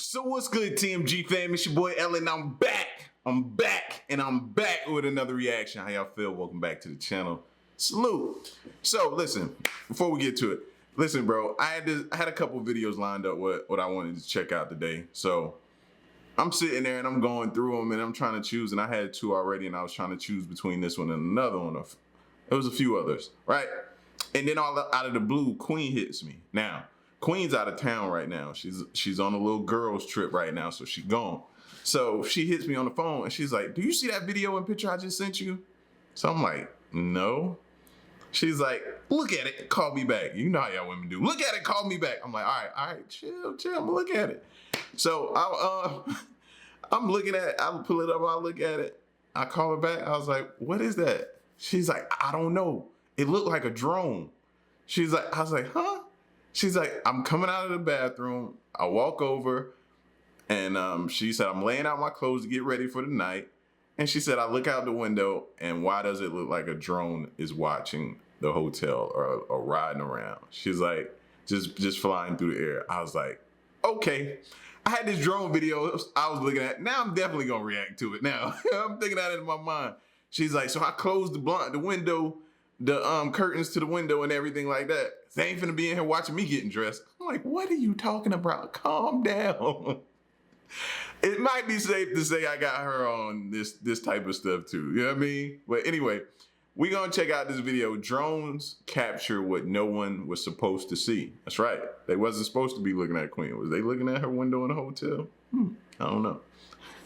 So what's good, TMG fam? It's your boy Ellen. I'm back. I'm back with another reaction. How y'all feel? Welcome back to the channel. Salute. So listen, before we get to it, listen, bro. I had a couple videos lined up what I wanted to check out today. So I'm sitting there and I'm going through them and I'm trying to choose. And I had two already, and I was trying to choose between this one and another one. There was a few others, right? And then all out of the blue, Queen hits me. Now, Queen's out of town right now. She's on a little girls trip right now, so she's gone. So she hits me on the phone and she's like, "Do you see that video and picture I just sent you?" So I'm like, "No." She's like, "Look at it, call me back." You know how y'all women do. "Look at it, call me back." I'm like, all right, chill, I'm gonna look at it. So I'm looking at it, I'll pull it up, I'll look at it. I call her back, I was like, "What is that?" She's like, "I don't know. It looked like a drone." I was like, "Huh?" She's like, "I'm coming out of the bathroom." I walk over and she said, "I'm laying out my clothes to get ready for the night." And she said, "I look out the window and why does it look like a drone is watching the hotel or riding around?" She's like, just flying through the air. I was like, okay. I had this drone video I was looking at. Now I'm definitely gonna react to it now. I'm thinking that in my mind. She's like, "So I closed the window, the curtains to the window and everything like that. They ain't finna be in here watching me getting dressed." I'm like, "What are you talking about? Calm down." It might be safe to say I got her on this type of stuff too. You know what I mean? But anyway, we gonna check out this video. Drones capture what no one was supposed to see. That's right. They wasn't supposed to be looking at Queen. Was they looking at her window in the hotel? I don't know.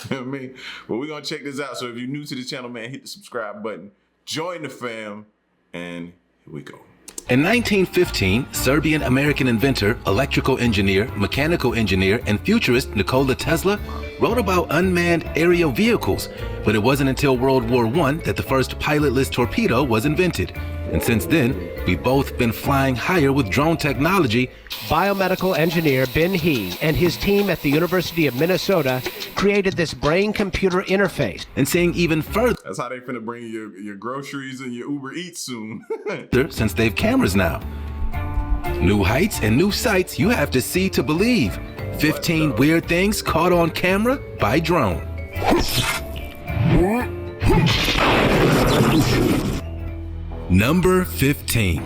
You know what I mean? But we're gonna check this out. So if you're new to the channel, man, hit the subscribe button. Join the fam. And here we go. In 1915, Serbian-American inventor, electrical engineer, mechanical engineer, and futurist Nikola Tesla wrote about unmanned aerial vehicles, but it wasn't until World War I that the first pilotless torpedo was invented. And since then, we've both been flying higher with drone technology. Biomedical engineer Ben He and his team at the University of Minnesota created this brain-computer interface. And seeing even further. That's how they finna bring you your groceries and your Uber Eats soon. Since they've cameras now. New heights and new sights you have to see to believe. 15 weird things caught on camera by drone. Number 15.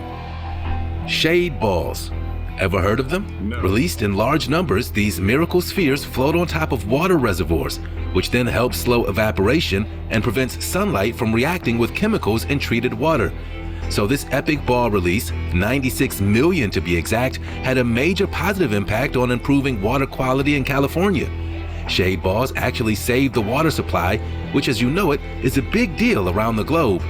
Shade balls. Ever heard of them? No. Released in large numbers, these miracle spheres float on top of water reservoirs, which then help slow evaporation and prevents sunlight from reacting with chemicals in treated water. So this epic ball release, 96 million to be exact, had a major positive impact on improving water quality in California. Shade balls actually saved the water supply, which, as you know it, is a big deal around the globe.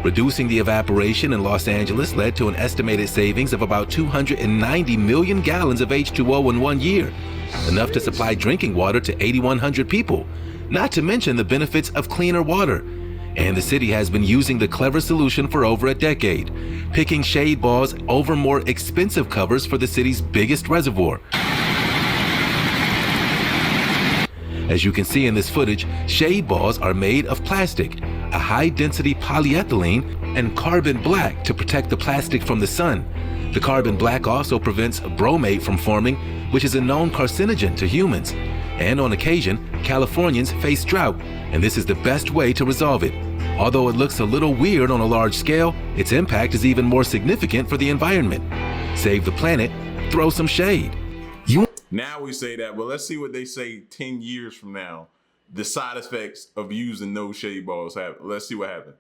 Reducing the evaporation in Los Angeles led to an estimated savings of about 290 million gallons of H2O in 1 year, enough to supply drinking water to 8,100 people, not to mention the benefits of cleaner water. And the city has been using the clever solution for over a decade, picking shade balls over more expensive covers for the city's biggest reservoir. As you can see in this footage, shade balls are made of plastic, a high-density polyethylene, and carbon black to protect the plastic from the sun. The carbon black also prevents bromate from forming, which is a known carcinogen to humans. And on occasion, Californians face drought, and this is the best way to resolve it. Although it looks a little weird on a large scale, its impact is even more significant for the environment. Save the planet, throw some shade. Now we say that, but let's see what they say 10 years from now. The side effects of using those shade balls happen. Let's see what happens.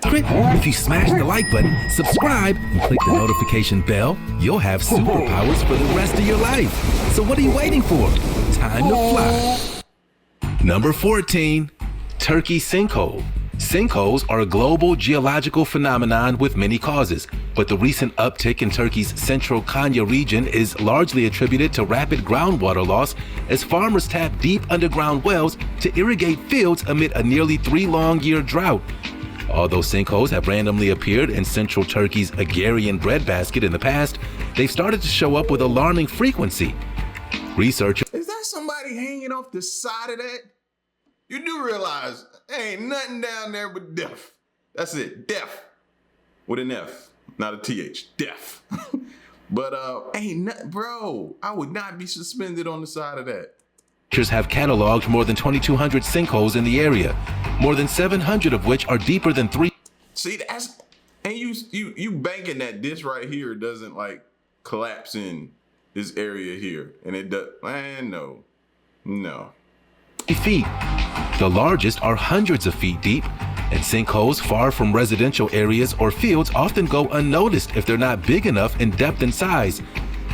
If you smash the like button, subscribe, and click the notification bell, you'll have superpowers for the rest of your life. So what are you waiting for? Time to fly. Number 14, Turkey sinkhole. Sinkholes are a global geological phenomenon with many causes, but the recent uptick in Turkey's central Konya region is largely attributed to rapid groundwater loss as farmers tap deep underground wells to irrigate fields amid a nearly 3-long-year drought. Although sinkholes have randomly appeared in central Turkey's agrarian breadbasket in the past, they've started to show up with alarming frequency. Researchers... Is that somebody hanging off the side of that? You do realize there ain't nothing down there but death. That's it, death. With an F, not a TH, death. But bro, I would not be suspended on the side of that. Researchers have cataloged more than 2,200 sinkholes in the area, more than 700 of which are deeper than 3. See, and you banking that this right here doesn't like collapse in this area here, and it does. Man, no. Feet. The largest are hundreds of feet deep, and sinkholes far from residential areas or fields often go unnoticed if they're not big enough in depth and size.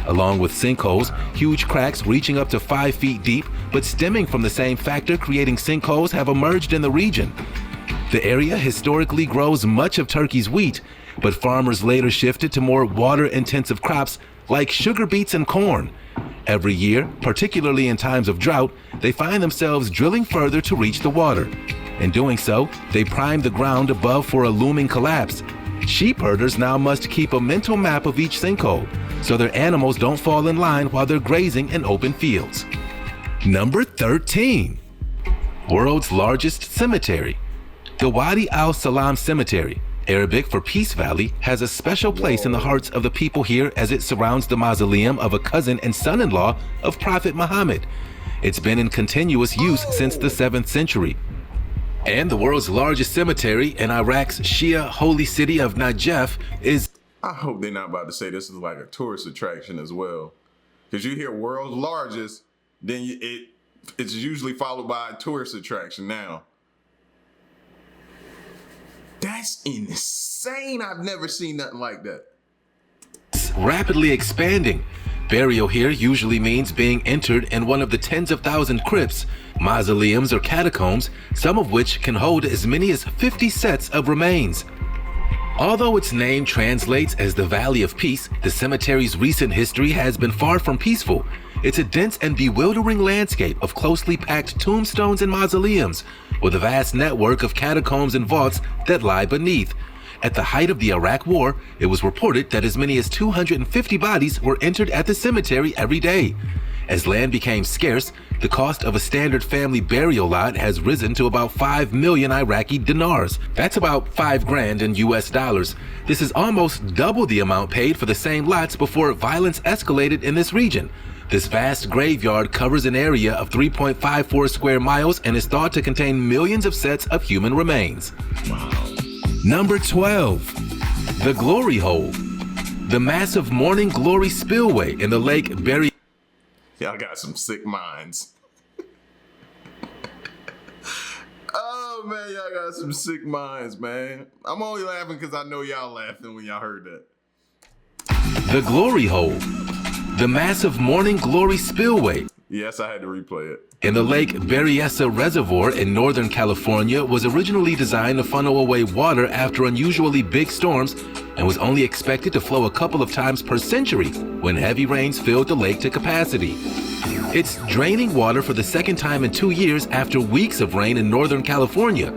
Along with sinkholes, huge cracks reaching up to 5 feet deep, but stemming from the same factor creating sinkholes have emerged in the region. The area historically grows much of Turkey's wheat, but farmers later shifted to more water-intensive crops like sugar beets and corn. Every year, particularly in times of drought, they find themselves drilling further to reach the water. In doing so, they prime the ground above for a looming collapse. Sheep herders now must keep a mental map of each sinkhole, so their animals don't fall in line while they're grazing in open fields. Number 13. World's largest cemetery. The Wadi al-Salam Cemetery, Arabic for Peace Valley, has a special place in the hearts of the people here as it surrounds the mausoleum of a cousin and son-in-law of Prophet Muhammad. It's been in continuous use since the 7th century. And the world's largest cemetery in Iraq's Shia holy city of Najaf is... I hope they're not about to say this is like a tourist attraction as well. Because you hear world's largest, then it's usually followed by a tourist attraction now. That's insane. I've never seen nothing like that. Rapidly expanding. Burial here usually means being entered in one of the tens of thousand crypts, mausoleums, or catacombs, some of which can hold as many as 50 sets of remains. Although its name translates as the Valley of Peace, the cemetery's recent history has been far from peaceful. It's a dense and bewildering landscape of closely packed tombstones and mausoleums, with a vast network of catacombs and vaults that lie beneath. At the height of the Iraq War, it was reported that as many as 250 bodies were entered at the cemetery every day. As land became scarce, the cost of a standard family burial lot has risen to about 5 million Iraqi dinars. That's about $5,000 in US dollars. This is almost double the amount paid for the same lots before violence escalated in this region. This vast graveyard covers an area of 3.54 square miles and is thought to contain millions of sets of human remains. Wow. Number 12. The Glory Hole. The massive Morning Glory spillway in the Lake Berry. Y'all got some sick minds. Oh man, y'all got some sick minds, man. I'm only laughing because I know y'all laughing when y'all heard that. The Glory Hole. The massive Morning Glory spillway. Yes, I had to replay it. In the Lake Berryessa Reservoir in Northern California was originally designed to funnel away water after unusually big storms and was only expected to flow a couple of times per century when heavy rains filled the lake to capacity. It's draining water for the second time in 2 years after weeks of rain in Northern California.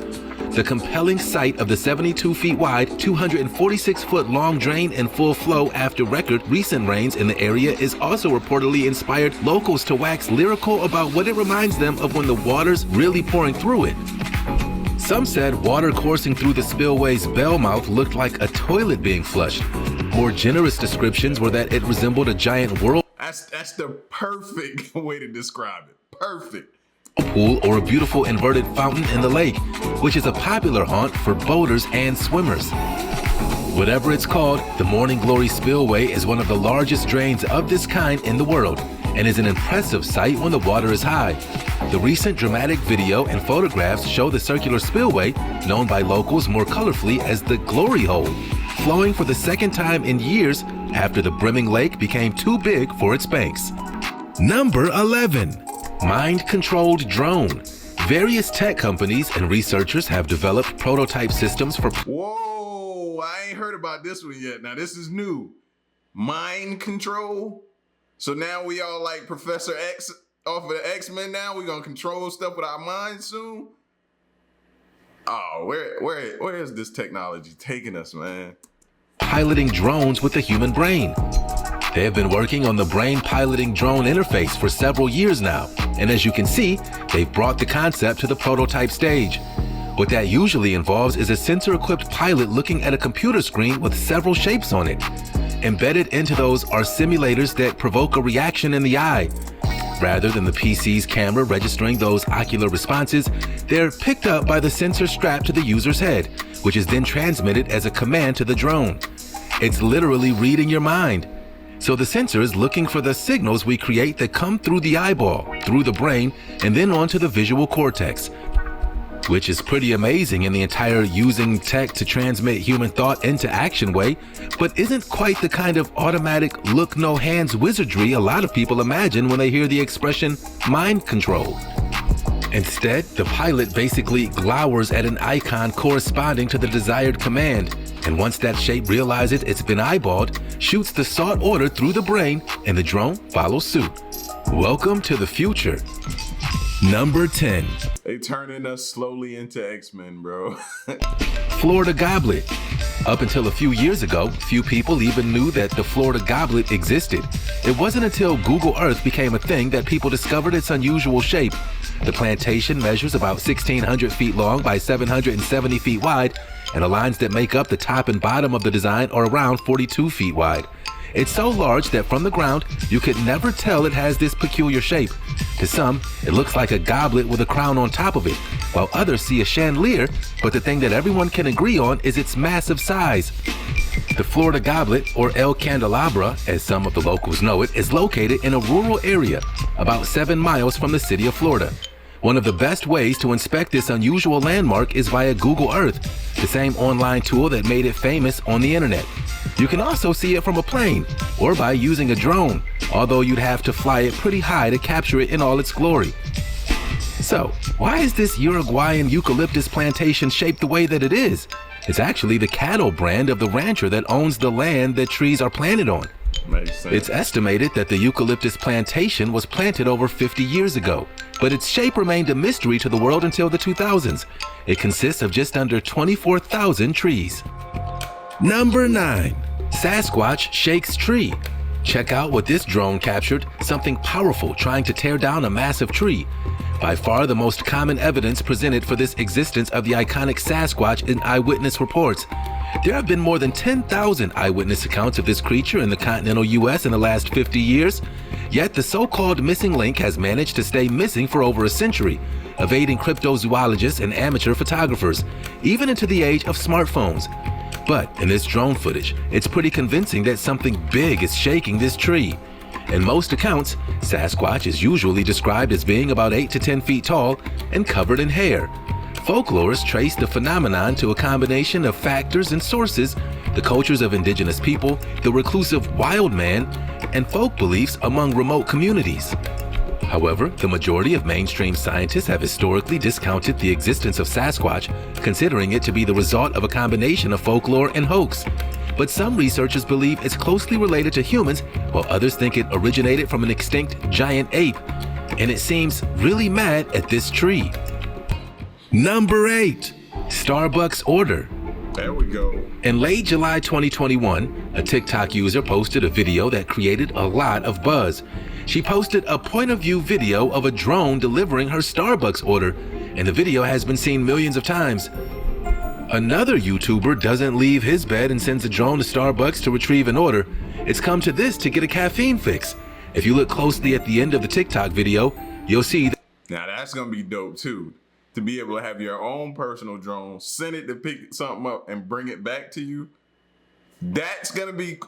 The compelling sight of the 72 feet wide, 246 foot long drain in full flow after record recent rains in the area is also reportedly inspired locals to wax lyrical about what it reminds them of when the water's really pouring through it. Some said water coursing through the spillway's bell mouth looked like a toilet being flushed. More generous descriptions were that it resembled a giant whirlpool. That's the perfect way to describe it. Perfect. Pool or a beautiful inverted fountain in the lake, which is a popular haunt for boaters and swimmers. Whatever it's called, the Morning Glory Spillway is one of the largest drains of this kind in the world and is an impressive sight when the water is high. The recent dramatic video and photographs show the circular spillway, known by locals more colorfully as the Glory Hole, flowing for the second time in years after the brimming lake became too big for its banks. Number 11. Mind-controlled drone. Various tech companies and researchers have developed prototype systems for... Whoa, I ain't heard about this one yet. Now this is new. Mind control? So now we all like Professor X off of the X-Men now? We gonna control stuff with our minds soon? Oh, where is this technology taking us, man? Piloting drones with the human brain. They have been working on the brain piloting drone interface for several years now, and as you can see, they've brought the concept to the prototype stage. What that usually involves is a sensor-equipped pilot looking at a computer screen with several shapes on it. embedded into those are simulators that provoke a reaction in the eye. Rather than the PC's camera registering those ocular responses, they're picked up by the sensor strapped to the user's head, which is then transmitted as a command to the drone. It's literally reading your mind. So the sensor is looking for the signals we create that come through the eyeball, through the brain, and then onto the visual cortex, which is pretty amazing in the entire using tech to transmit human thought into action way, but isn't quite the kind of automatic look no hands wizardry a lot of people imagine when they hear the expression mind control. Instead, the pilot basically glowers at an icon corresponding to the desired command, and once that shape realizes it's been eyeballed, shoots the sought order through the brain, and the drone follows suit. Welcome to the future. Number 10. They turning us slowly into X-Men, bro. Florida goblet. Up until a few years ago, few people even knew that the Florida goblet existed. It wasn't until Google Earth became a thing that people discovered its unusual shape. The plantation measures about 1,600 feet long by 770 feet wide, and the lines that make up the top and bottom of the design are around 42 feet wide. It's so large that from the ground, you could never tell it has this peculiar shape. To some, it looks like a goblet with a crown on top of it, while others see a chandelier, but the thing that everyone can agree on is its massive size. The Florida goblet, or El Candelabra, as some of the locals know it, is located in a rural area, about 7 miles from the city of Florida. One of the best ways to inspect this unusual landmark is via Google Earth, the same online tool that made it famous on the internet. You can also see it from a plane or by using a drone, although you'd have to fly it pretty high to capture it in all its glory. So, why is this Uruguayan eucalyptus plantation shaped the way that it is? It's actually the cattle brand of the rancher that owns the land that trees are planted on. Makes sense. It's estimated that the eucalyptus plantation was planted over 50 years ago, but its shape remained a mystery to the world until the 2000s. It consists of just under 24,000 trees. Number 9. Sasquatch shakes tree. Check out what this drone captured, something powerful trying to tear down a massive tree. By far the most common evidence presented for this existence of the iconic Sasquatch in eyewitness reports. There have been more than 10,000 eyewitness accounts of this creature in the continental US in the last 50 years, yet the so-called missing link has managed to stay missing for over a century, evading cryptozoologists and amateur photographers, even into the age of smartphones. But in this drone footage, it's pretty convincing that something big is shaking this tree. In most accounts, Sasquatch is usually described as being about 8 to 10 feet tall and covered in hair. Folklorists trace the phenomenon to a combination of factors and sources: the cultures of indigenous people, the reclusive wild man, and folk beliefs among remote communities. However, the majority of mainstream scientists have historically discounted the existence of Sasquatch, considering it to be the result of a combination of folklore and hoax. But some researchers believe it's closely related to humans, while others think it originated from an extinct giant ape. And it seems really mad at this tree. Number 8. Starbucks order. There we go. In late July 2021, a TikTok user posted a video that created a lot of buzz. She posted a point-of-view video of a drone delivering her Starbucks order, and the video has been seen millions of times. Another YouTuber doesn't leave his bed and sends a drone to Starbucks to retrieve an order. It's come to this to get a caffeine fix. If you look closely at the end of the TikTok video, you'll see that. Now that's gonna be dope too. To be able to have your own personal drone, send it to pick something up and bring it back to you. That's gonna be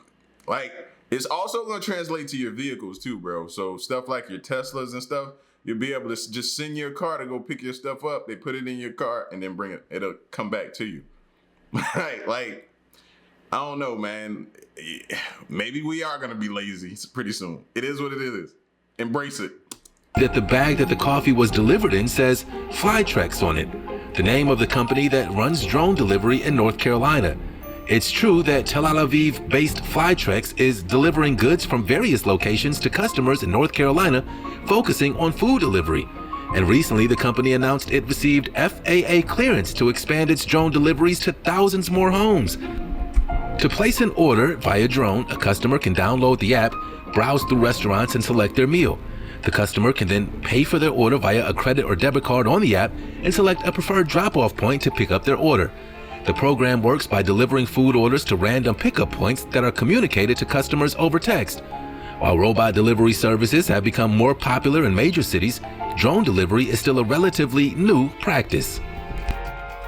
like, it's also gonna translate to your vehicles too, bro. So stuff like your Teslas and stuff, you'll be able to just send your car to go pick your stuff up. They put it in your car and then bring it. It'll come back to you. Right? Like, I don't know, man. Maybe we are gonna be lazy pretty soon. It is what it is. Embrace it. That the bag that the coffee was delivered in says Flytrex on it, the name of the company that runs drone delivery in North Carolina. It's true that Tel Aviv-based Flytrex is delivering goods from various locations to customers in North Carolina, focusing on food delivery. And recently, the company announced it received FAA clearance to expand its drone deliveries to thousands more homes. To place an order via drone, a customer can download the app, browse through restaurants, and select their meal. The customer can then pay for their order via a credit or debit card on the app and select a preferred drop-off point to pick up their order. The program works by delivering food orders to random pickup points that are communicated to customers over text. While robot delivery services have become more popular in major cities, drone delivery is still a relatively new practice.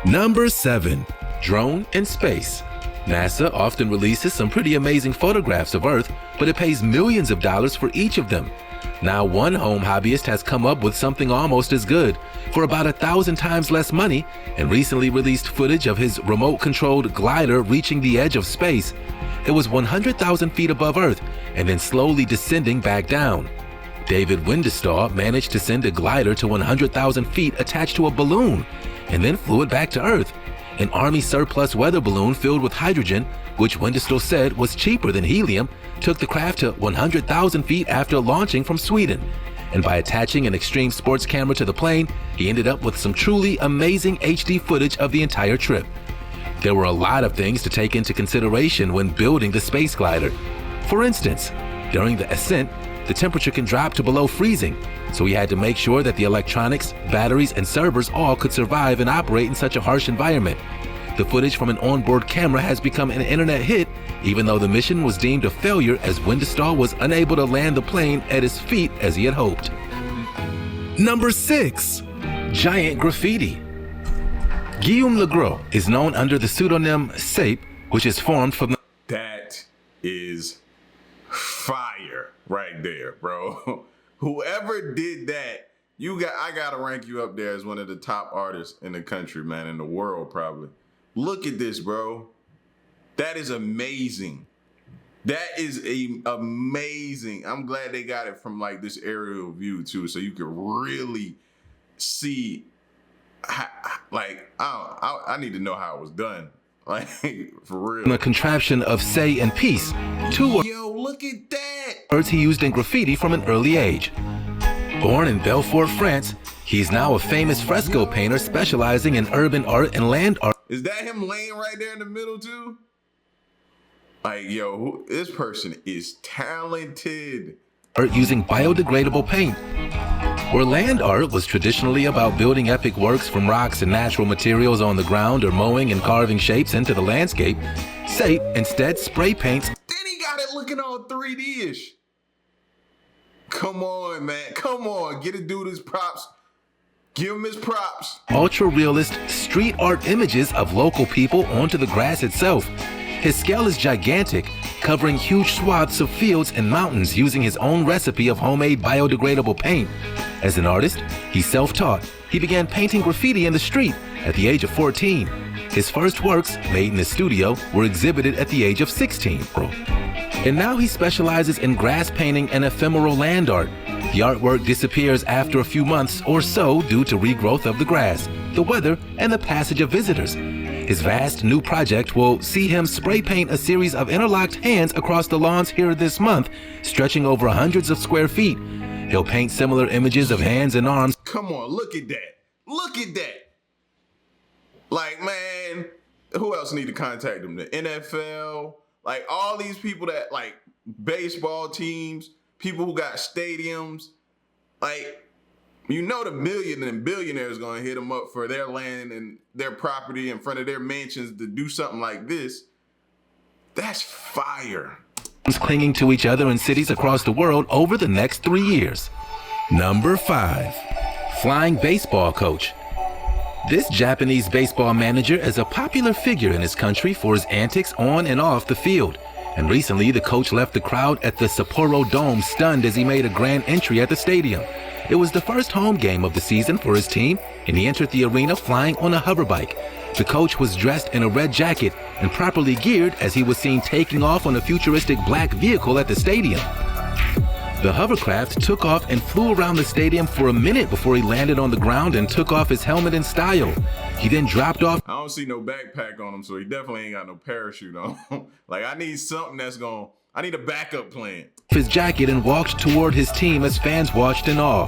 Number 7. Drone in space. NASA often releases some pretty amazing photographs of Earth, but it pays millions of dollars for each of them. Now one home hobbyist has come up with something almost as good for about 1,000 times less money and recently released footage of his remote-controlled glider reaching the edge of space. It was 100,000 feet above Earth and then slowly descending back down. David Windestall managed to send a glider to 100,000 feet attached to a balloon and then flew it back to Earth. An Army surplus weather balloon filled with hydrogen, which Windestall said was cheaper than helium, took the craft to 100,000 feet after launching from Sweden. And by attaching an extreme sports camera to the plane, he ended up with some truly amazing HD footage of the entire trip. There were a lot of things to take into consideration when building the space glider. For instance, during the ascent, the temperature can drop to below freezing, so he had to make sure that the electronics, batteries, and servers all could survive and operate in such a harsh environment. The footage from an onboard camera has become an internet hit, even though the mission was deemed a failure as Windestall was unable to land the plane at his feet as he had hoped. Number 6. Giant graffiti. Guillaume Legros is known under the pseudonym Sape, which is formed from the... That is fire right there, bro. Whoever did that, I gotta rank you up there as one of the top artists in the country, man, in the world probably. Look at this, bro. That is amazing. That is amazing. I'm glad they got it from like this aerial view too, so you can really see how, like, I need to know how it was done. Like, for real. The contraption of say and peace. Yo, look at that. Words he used in graffiti from an early age. Born in Belfort, France, he's now a famous fresco painter specializing in urban art and land art. Is that him laying right there in the middle too? Like, yo, this person is talented. Art using biodegradable paint. Where land art was traditionally about building epic works from rocks and natural materials on the ground or mowing and carving shapes into the landscape, Sape instead spray paints. Then he got it looking all 3D-ish. Come on, man. Come on. Get a dude his props. Give him his props. Ultra-realist street art images of local people onto the grass itself. His scale is gigantic, covering huge swaths of fields and mountains using his own recipe of homemade biodegradable paint. As an artist, he's self-taught. He began painting graffiti in the street at the age of 14. His first works, made in his studio, were exhibited at the age of 16. And now he specializes in grass painting and ephemeral land art. The artwork disappears after a few months or so due to regrowth of the grass, the weather, and the passage of visitors. His vast new project will see him spray paint a series of interlocked hands across the lawns here this month, stretching over hundreds of square feet. He'll paint similar images of hands and arms. Come on, look at that. Look at that. Like, man, who else need to contact him? The NFL, like all these people that like baseball teams, people who got stadiums, like, you know, the million and billionaires gonna hit them up for their land and their property in front of their mansions to do something like this. That's fire. Clinging to each other in cities across the world over the next 3 years. Number 5. Flying baseball coach. This Japanese baseball manager is a popular figure in his country for his antics on and off the field. And recently, the coach left the crowd at the Sapporo Dome stunned as he made a grand entry at the stadium. It was the first home game of the season for his team, and he entered the arena flying on a hoverbike. The coach was dressed in a red jacket and properly geared as he was seen taking off on a futuristic black vehicle at the stadium. The hovercraft took off and flew around the stadium for a minute before he landed on the ground and took off his helmet in style. He then dropped off. I don't see no backpack on him, so he definitely ain't got no parachute on. Like, I need something I need a backup plan. His jacket and walked toward his team as fans watched in awe.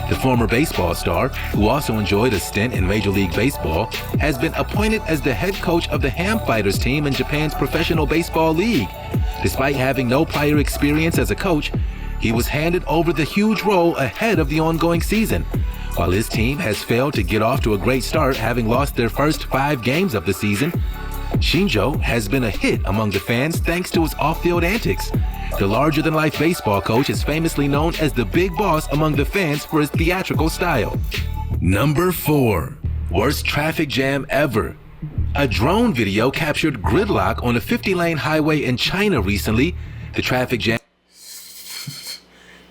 The former baseball star, who also enjoyed a stint in Major League Baseball, has been appointed as the head coach of the Ham Fighters team in Japan's Professional Baseball League. Despite having no prior experience as a coach, he was handed over the huge role ahead of the ongoing season. While his team has failed to get off to a great start, having lost their first 5 games of the season, Shinjo has been a hit among the fans thanks to his off-field antics. The larger-than-life baseball coach is famously known as the big boss among the fans for his theatrical style. Number 4. Worst traffic jam ever. A drone video captured gridlock on a 50-lane highway in China recently. The traffic jam...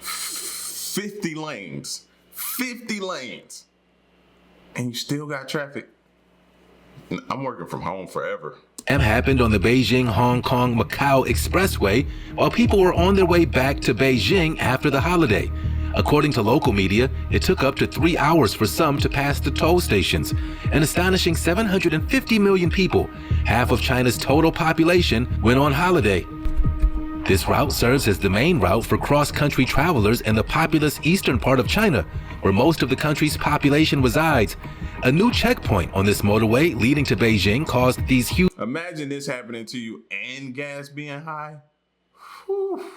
50 lanes. 50 lanes. And you still got traffic. I'm working from home forever. Happened on the Beijing-Hong Kong-Macau Expressway while people were on their way back to Beijing after the holiday. According to local media, it took up to 3 hours for some to pass the toll stations. An astonishing 750 million people, half of China's total population, went on holiday. This route serves as the main route for cross-country travelers in the populous eastern part of China, where most of the country's population resides. A new checkpoint on this motorway leading to Beijing caused these huge... Imagine this happening to you and gas being high. Whew.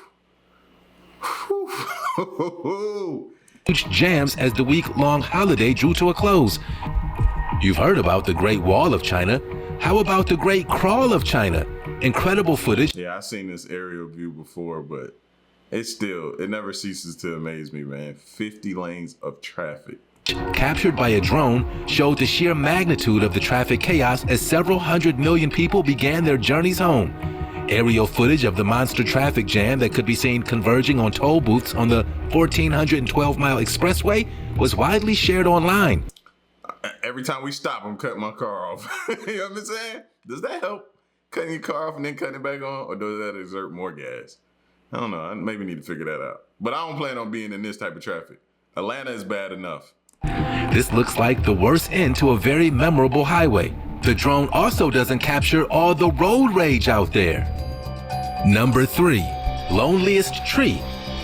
Huge jams as the week-long holiday drew to a close. You've heard about the Great Wall of China. How about the Great Crawl of China? Incredible footage. Yeah, I've seen this aerial view before, but it never ceases to amaze me, man. 50 lanes of traffic. Captured by a drone, showed the sheer magnitude of the traffic chaos as several hundred million people began their journeys home. Aerial footage of the monster traffic jam that could be seen converging on toll booths on the 1,412-mile expressway was widely shared online. Every time we stop, I'm cutting my car off. You know what I'm saying? Does that help? Cutting your car off and then cutting it back on? Or does that exert more gas? I don't know. I maybe need to figure that out. But I don't plan on being in this type of traffic. Atlanta is bad enough. This looks like the worst end to a very memorable highway. The drone also doesn't capture all the road rage out there. Number 3. Loneliest tree.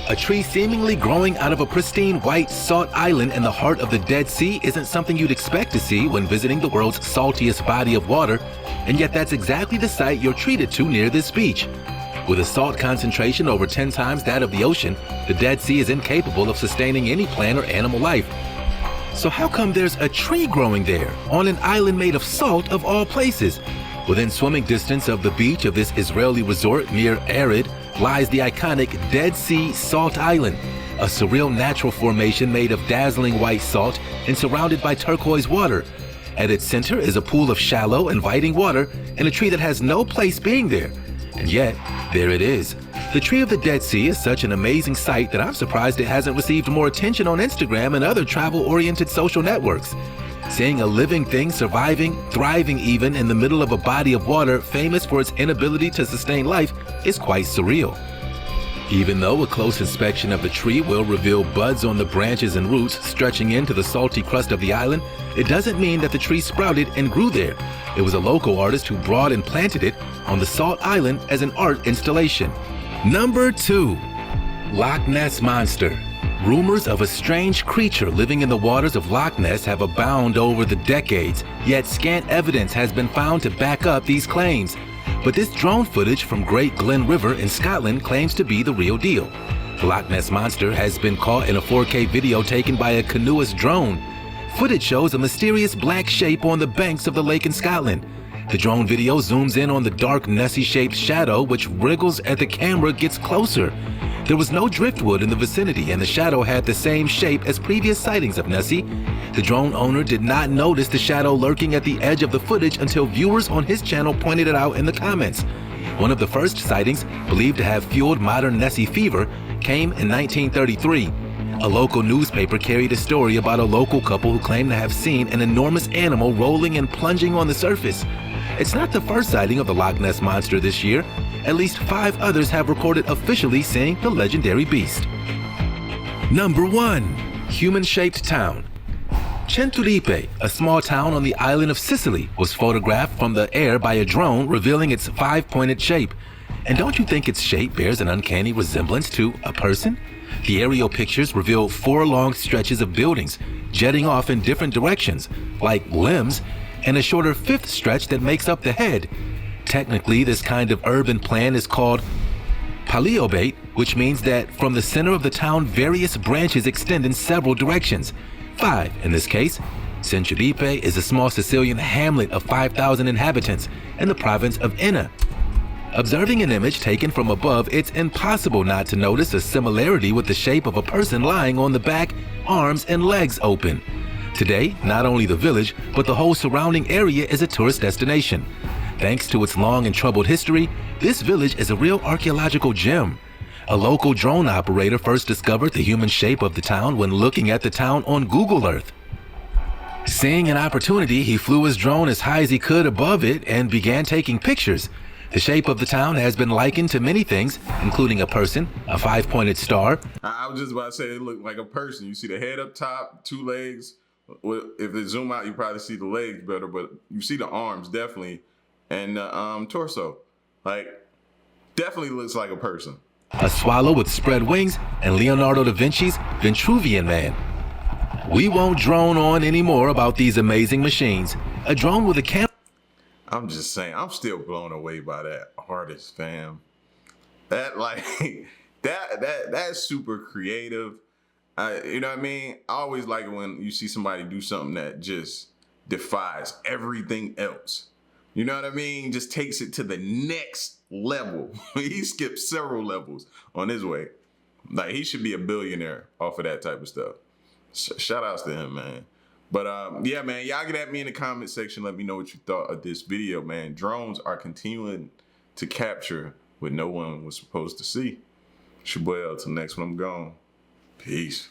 A tree seemingly growing out of a pristine white salt island in the heart of the Dead Sea isn't something you'd expect to see when visiting the world's saltiest body of water, and yet that's exactly the site you're treated to near this beach. With a salt concentration over 10 times that of the ocean, the Dead Sea is incapable of sustaining any plant or animal life. So how come there's a tree growing there, on an island made of salt of all places? Within swimming distance of the beach of this Israeli resort near Arid lies the iconic Dead Sea Salt Island, a surreal natural formation made of dazzling white salt and surrounded by turquoise water. At its center is a pool of shallow, inviting water and a tree that has no place being there. And yet, there it is. The Tree of the Dead Sea is such an amazing sight that I'm surprised it hasn't received more attention on Instagram and other travel-oriented social networks. Seeing a living thing surviving, thriving even, in the middle of a body of water famous for its inability to sustain life is quite surreal. Even though a close inspection of the tree will reveal buds on the branches and roots stretching into the salty crust of the island, it doesn't mean that the tree sprouted and grew there. It was a local artist who brought and planted it on the salt island as an art installation. Number 2. Loch Ness Monster. Rumors of a strange creature living in the waters of Loch Ness have abounded over the decades, yet scant evidence has been found to back up these claims. But this drone footage from Great Glen River in Scotland claims to be the real deal. The Loch Ness Monster has been caught in a 4K video taken by a canoeist drone. Footage shows a mysterious black shape on the banks of the lake in Scotland. The drone video zooms in on the dark Nessie-shaped shadow, which wriggles as the camera gets closer. There was no driftwood in the vicinity, and the shadow had the same shape as previous sightings of Nessie. The drone owner did not notice the shadow lurking at the edge of the footage until viewers on his channel pointed it out in the comments. One of the first sightings, believed to have fueled modern Nessie fever, came in 1933. A local newspaper carried a story about a local couple who claimed to have seen an enormous animal rolling and plunging on the surface. It's not the first sighting of the Loch Ness Monster this year. At least 5 others have recorded officially seeing the legendary beast. Number 1. Human-shaped town. Centuripe, a small town on the island of Sicily, was photographed from the air by a drone revealing its 5-pointed shape. And don't you think its shape bears an uncanny resemblance to a person? The aerial pictures reveal 4 long stretches of buildings jetting off in different directions, like limbs, and a shorter 5th stretch that makes up the head. Technically, this kind of urban plan is called Paleobate, which means that from the center of the town, various branches extend in several directions. 5 in this case. Sinkholes is a small Sicilian hamlet of 5,000 inhabitants in the province of Enna. Observing an image taken from above, it's impossible not to notice a similarity with the shape of a person lying on the back, arms, and legs open. Today, not only the village, but the whole surrounding area is a tourist destination. Thanks to its long and troubled history, this village is a real archaeological gem. A local drone operator first discovered the human shape of the town when looking at the town on Google Earth. Seeing an opportunity, he flew his drone as high as he could above it and began taking pictures. The shape of the town has been likened to many things, including a person, a 5-pointed star. I was just about to say it looked like a person. You see the head up top, 2 legs. If they zoom out, you probably see the legs better, but you see the arms definitely, and the torso. Like, definitely looks like a person. A swallow with spread wings, and Leonardo da Vinci's Vitruvian Man. We won't drone on anymore about these amazing machines. A drone with a camera. I'm just saying, I'm still blown away by that artist, fam. That like that's super creative. You know what I mean? I always like it when you see somebody do something that just defies everything else. You know what I mean? Just takes it to the next level. He skipped several levels on his way. Like, he should be a billionaire off of that type of stuff. Shout outs to him, man. But yeah, man, y'all get at me in the comment section. Let me know what you thought of this video, man. Drones are continuing to capture what no one was supposed to see. It's your boy L. Till next one, I'm gone. Peace.